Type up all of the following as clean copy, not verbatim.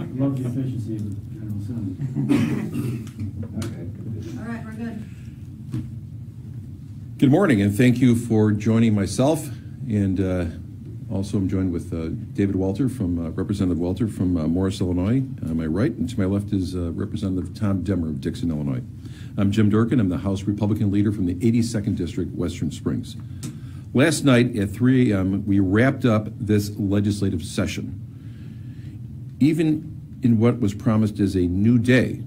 love the efficiency of the General Assembly. All right, we're good. Good morning, and thank you for joining myself. And also I'm joined with David Welter Representative Welter from Morris, Illinois, on my right. And to my left is Representative Tom Demmer of Dixon, Illinois. I'm Jim Durkin. I'm the House Republican leader from the 82nd District, Western Springs. Last night at 3 a.m., we wrapped up this legislative session. Even in what was promised as a new day,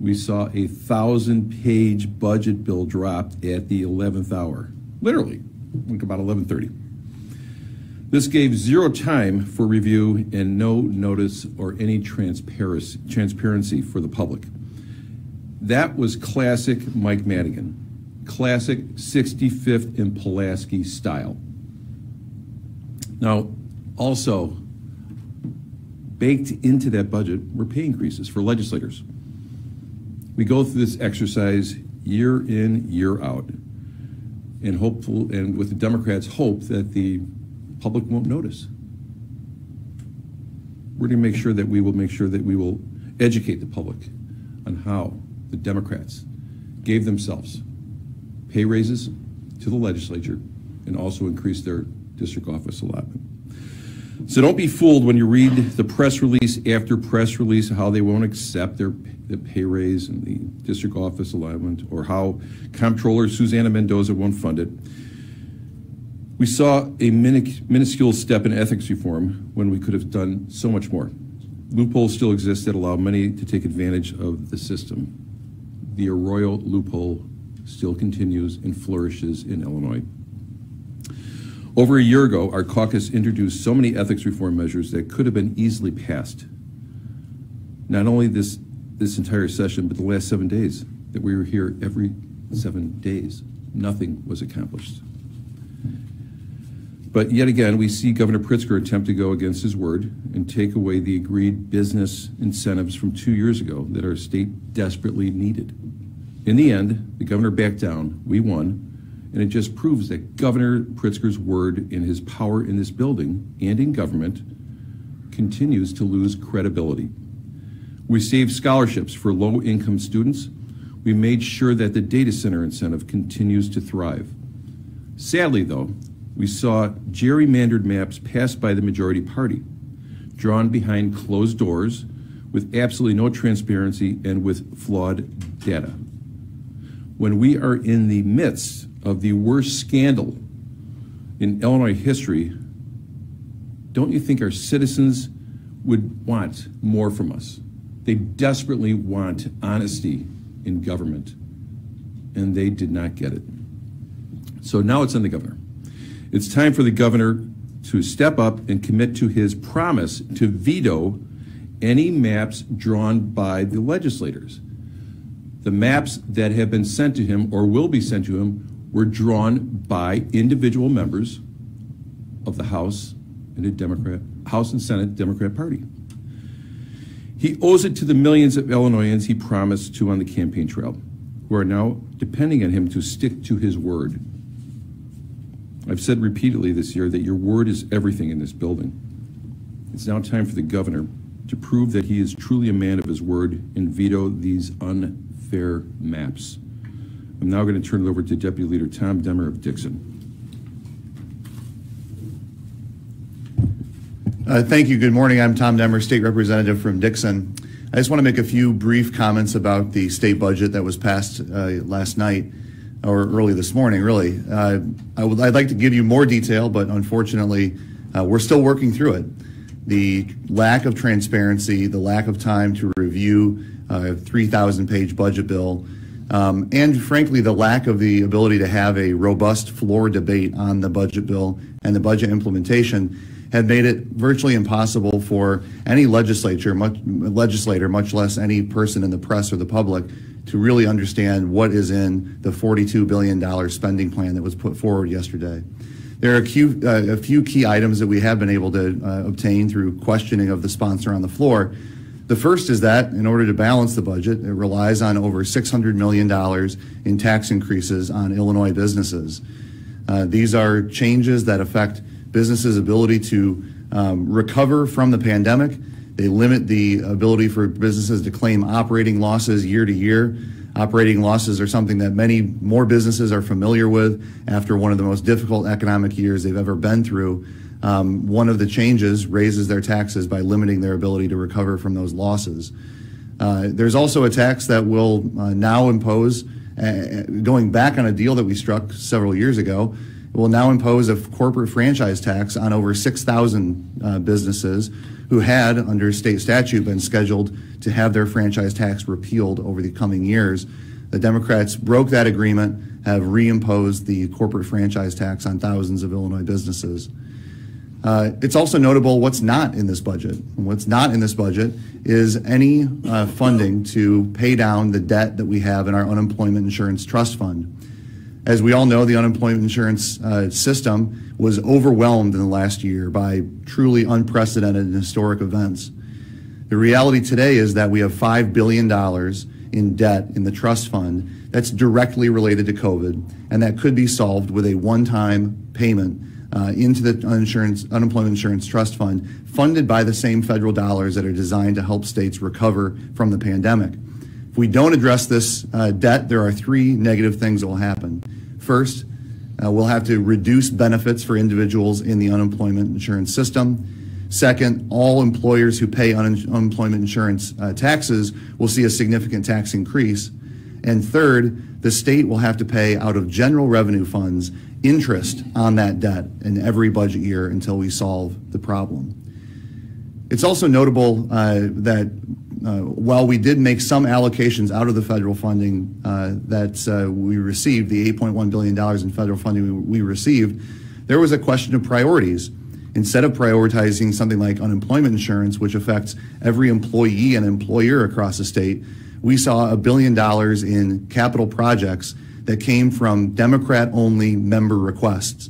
we saw a 1,000-page budget bill dropped at the 11th hour, literally, like about 11:30. This gave zero time for review and no notice or any transparency for the public. That was classic Mike Madigan, classic 65th and Pulaski style. Now, also baked into that budget were pay increases for legislators. We go through this exercise year in, year out, and with the Democrats hope that the public won't notice. We're going to make sure that we will educate the public on how the Democrats gave themselves pay raises to the legislature and also increased their district office allotment. So don't be fooled when you read the press release after press release how they won't accept the pay raise and the district office allotment, or how Comptroller Susana Mendoza won't fund it. We saw a minuscule step in ethics reform when we could have done so much more. Loopholes still exist that allow many to take advantage of the system. The Arroyo loophole still continues and flourishes in Illinois. Over a year ago, our caucus introduced so many ethics reform measures that could have been easily passed. Not only this entire session, but the last 7 days that we were here every 7 days. Nothing was accomplished. But yet again, we see Governor Pritzker attempt to go against his word and take away the agreed business incentives from 2 years ago that our state desperately needed. In the end, the governor backed down, we won, and it just proves that Governor Pritzker's word and his power in this building and in government continues to lose credibility. We saved scholarships for low-income students. We made sure that the data center incentive continues to thrive. Sadly, though, we saw gerrymandered maps passed by the majority party, drawn behind closed doors with absolutely no transparency and with flawed data. When we are in the midst of the worst scandal in Illinois history, don't you think our citizens would want more from us? They desperately want honesty in government, and they did not get it. So now it's on the governor. It's time for the governor to step up and commit to his promise to veto any maps drawn by the legislators. The maps that have been sent to him or will be sent to him were drawn by individual members of the House and Senate Democrat Party. He owes it to the millions of Illinoisans he promised to on the campaign trail, who are now depending on him to stick to his word. I've said repeatedly this year that your word is everything in this building. It's now time for the governor to prove that he is truly a man of his word and veto these unfair maps. I'm now going to turn it over to Deputy Leader Tom Demmer of Dixon. Thank you. Good morning. I'm Tom Demmer, State Representative from Dixon. I just want to make a few brief comments about the state budget that was passed last night, or early this morning, really. I'd like to give you more detail, but unfortunately, we're still working through it. The lack of transparency, the lack of time to review a 3,000-page budget bill, and frankly, the lack of the ability to have a robust floor debate on the budget bill and the budget implementation had made it virtually impossible for any legislator, much less any person in the press or the public, to really understand what is in the $42 billion spending plan that was put forward yesterday. There are a few key items that we have been able to obtain through questioning of the sponsor on the floor. The first is that in order to balance the budget, it relies on over $600 million in tax increases on Illinois businesses. These are changes that affect businesses' ability to recover from the pandemic They limit the ability for businesses to claim operating losses year to year. Operating losses are something that many more businesses are familiar with after one of the most difficult economic years they've ever been through. One of the changes raises their taxes by limiting their ability to recover from those losses. There's also a tax that will now impose, going back on a deal that we struck several years ago, will now impose a corporate franchise tax on over 6,000 businesses who had, under state statute, been scheduled to have their franchise tax repealed over the coming years. The Democrats broke that agreement, have reimposed the corporate franchise tax on thousands of Illinois businesses. It's also notable what's not in this budget. What's not in this budget is any funding to pay down the debt that we have in our unemployment insurance trust fund. As we all know, the unemployment insurance system was overwhelmed in the last year by truly unprecedented and historic events. The reality today is that we have $5 billion in debt in the trust fund that's directly related to COVID, and that could be solved with a one-time payment into the unemployment insurance trust fund, funded by the same federal dollars that are designed to help states recover from the pandemic. If we don't address this debt, there are three negative things that will happen. First, we'll have to reduce benefits for individuals in the unemployment insurance system. Second, all employers who pay unemployment insurance taxes will see a significant tax increase. And third, the state will have to pay out of general revenue funds interest on that debt in every budget year until we solve the problem. It's also notable that while we did make some allocations out of the federal funding that we received, the $8.1 billion in federal funding we received, there was a question of priorities. Instead of prioritizing something like unemployment insurance, which affects every employee and employer across the state, we saw $1 billion in capital projects that came from Democrat-only member requests.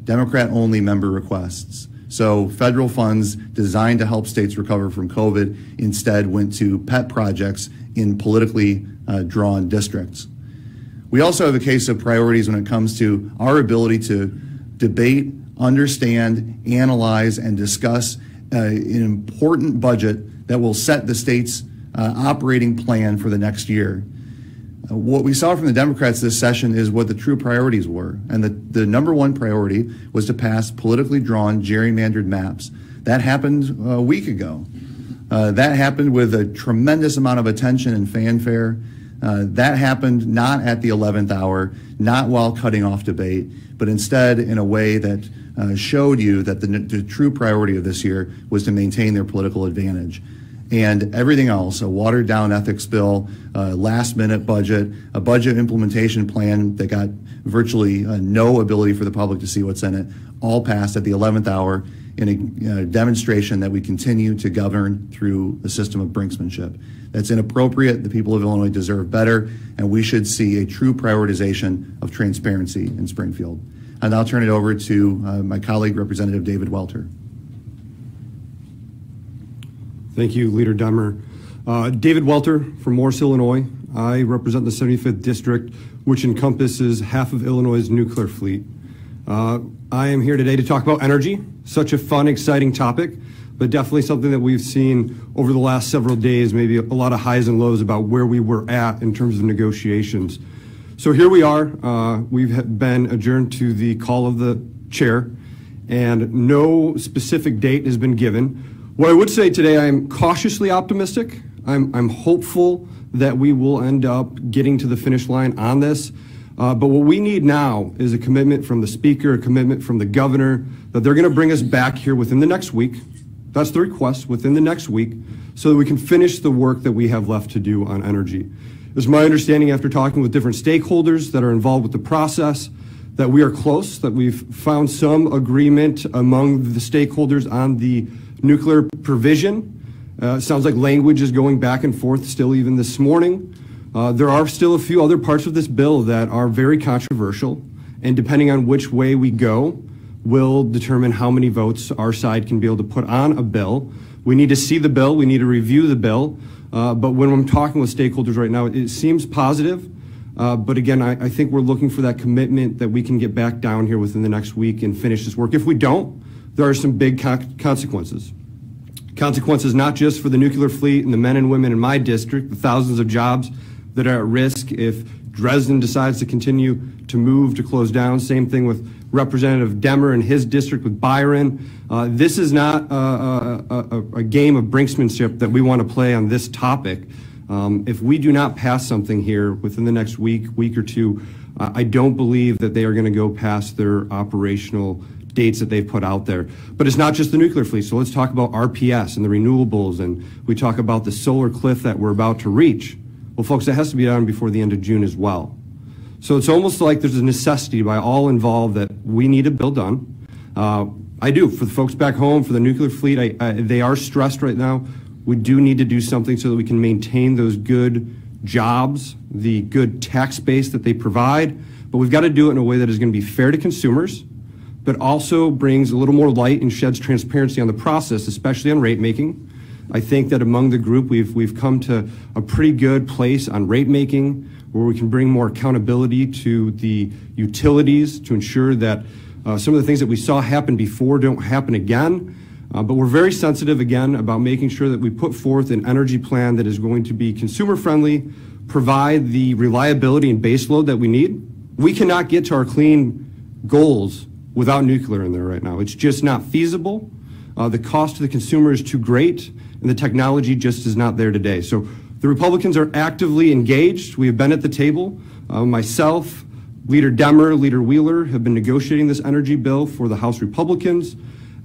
Democrat-only member requests. So federal funds designed to help states recover from COVID instead went to pet projects in politically drawn districts. We also have a case of priorities when it comes to our ability to debate, understand, analyze, and discuss an important budget that will set the state's operating plan for the next year. What we saw from the Democrats this session is what the true priorities were. And the number one priority was to pass politically drawn gerrymandered maps. That happened a week ago. That happened with a tremendous amount of attention and fanfare. That happened not at the 11th hour, not while cutting off debate, but instead in a way that showed you that the true priority of this year was to maintain their political advantage. And everything else, a watered-down ethics bill, a last-minute budget, a budget implementation plan that got virtually no ability for the public to see what's in it, all passed at the 11th hour in a demonstration that we continue to govern through a system of brinksmanship. That's inappropriate. The people of Illinois deserve better, and we should see a true prioritization of transparency in Springfield. And I'll turn it over to my colleague, Representative David Welter. Thank you, Leader Demmer. David Welter from Morris, Illinois. I represent the 75th District, which encompasses half of Illinois' nuclear fleet. I am here today to talk about energy, such a fun, exciting topic, but definitely something that we've seen over the last several days, maybe a lot of highs and lows about where we were at in terms of negotiations. So here we are. We've been adjourned to the call of the chair, and no specific date has been given. What I would say today, I'm cautiously optimistic. I'm hopeful that we will end up getting to the finish line on this. But what we need now is a commitment from the Speaker, a commitment from the Governor, that they're going to bring us back here within the next week. That's the request, within the next week, so that we can finish the work that we have left to do on energy. It's my understanding, after talking with different stakeholders that are involved with the process, that we are close, that we've found some agreement among the stakeholders on the nuclear provision. Sounds like language is going back and forth still even this morning. There are still a few other parts of this bill that are very controversial, and depending on which way we go will determine how many votes our side can be able to put on a bill. We need to see the bill, we need to review the bill, but when I'm talking with stakeholders right now, it seems positive. But again, I think we're looking for that commitment that we can get back down here within the next week and finish this work. If we don't, there are some big consequences. Consequences not just for the nuclear fleet and the men and women in my district, the thousands of jobs that are at risk if Dresden decides to continue to move to close down. Same thing with Representative Demmer and his district with Byron. This is not a game of brinksmanship that we want to play on this topic. If we do not pass something here within the next week or two, I don't believe that they are going to go past their operational dates that they've put out there. But it's not just the nuclear fleet. So let's talk about RPS and the renewables, and we talk about the solar cliff that we're about to reach. Well, folks, that has to be done before the end of June as well. So it's almost like there's a necessity by all involved that we need a bill done. I do. For the folks back home, for the nuclear fleet, they are stressed right now. We do need to do something so that we can maintain those good jobs, the good tax base that they provide. But we've got to do it in a way that is going to be fair to consumers, but also brings a little more light and sheds transparency on the process, especially on rate making. I think that among the group, we've come to a pretty good place on rate making, where we can bring more accountability to the utilities to ensure that some of the things that we saw happen before don't happen again. But we're very sensitive, again, about making sure that we put forth an energy plan that is going to be consumer-friendly, provide the reliability and baseload that we need. We cannot get to our clean goals without nuclear in there right now. It's just not feasible. The cost to the consumer is too great, and the technology just is not there today. So the Republicans are actively engaged. We have been at the table. Myself, Leader Demmer, Leader Wheeler have been negotiating this energy bill for the House Republicans.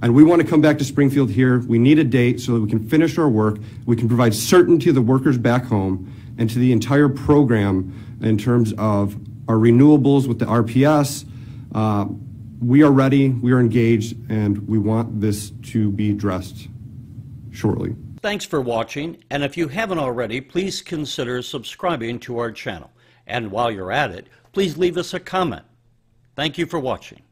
And we want to come back to Springfield here. We need a date so that we can finish our work. We can provide certainty to the workers back home and to the entire program in terms of our renewables with the RPS. We are ready, we are engaged, and we want this to be addressed shortly. Thanks for watching, and if you haven't already, please consider subscribing to our channel. And while you're at it, please leave us a comment. Thank you for watching.